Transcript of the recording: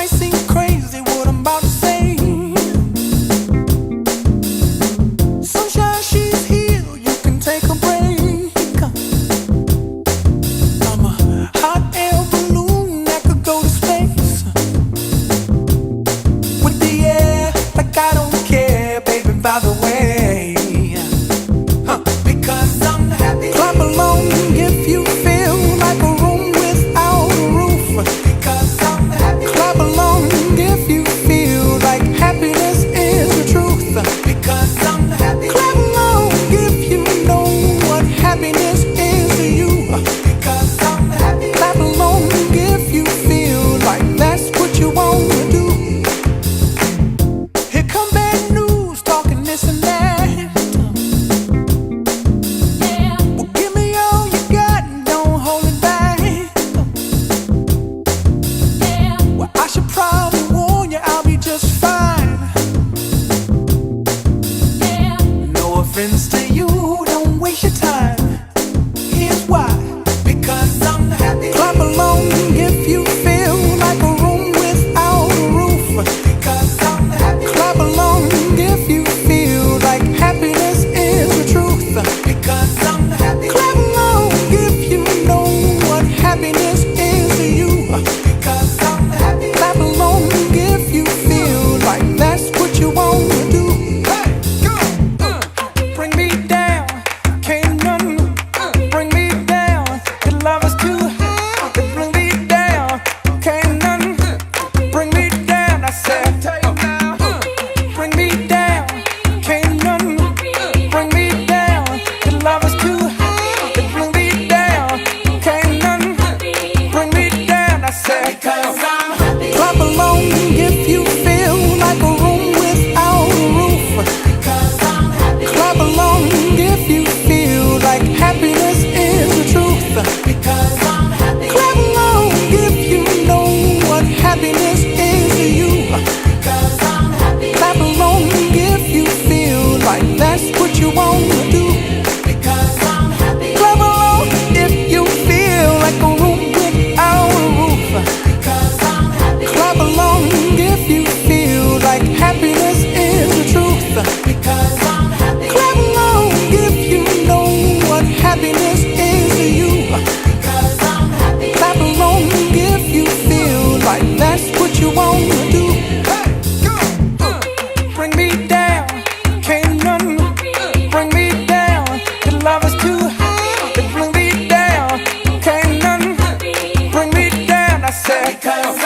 might seem crazy what I'm about to say. Sunshine, she's here, you can take a break. I'm a hot air balloon that could go to space with the air, like I don't care, baby, by the way. Because I'm happy. Clap along if you feel like a room without a roof. Because I'm happy. Clap along if you feel like happiness is the truth. Because I'm happy. Clap along if you know what happiness is to you. Because I'm happy. Clap along if you feel like that's what you want to do. Here come bad news, talking this and that. To you, don't waste your time. Here's why. Because I'm happy. Clap along if you feel like a room without a roof. Because I'm happy. Clap along if you feel like happiness is the truth. Because I'm happy. Clap along if you know what happiness is to you. Because I'm happy. Clap along if you feel like that's what you want to do. Bring me down, can't none bring me down. Your love is too high, bring me down, can't none bring me down. I said, bring me down, can't none bring me down. Your love is too high, bring me down, can't none bring me down. I said, because I'm happy. Clap along if you feel like a room without a roof. Clap along if you feel like happiness is the truth. Because I'm happy. Clap along if you know what happiness is to you. Because I'm happy. Clap along if you feel like that's what you want to do. Because I'm happy. Clap along if you feel like a room without a roof. Because I'm happy. Clap along if you feel like happiness is the truth. Because I'm happy. Clap along if you know what happiness is to you. Because I'm happy. Clap along if you feel like that's what you want to do. Bring me down, can't none bring me down. Your love is too high, bring me down, can't none bring me down. I said, because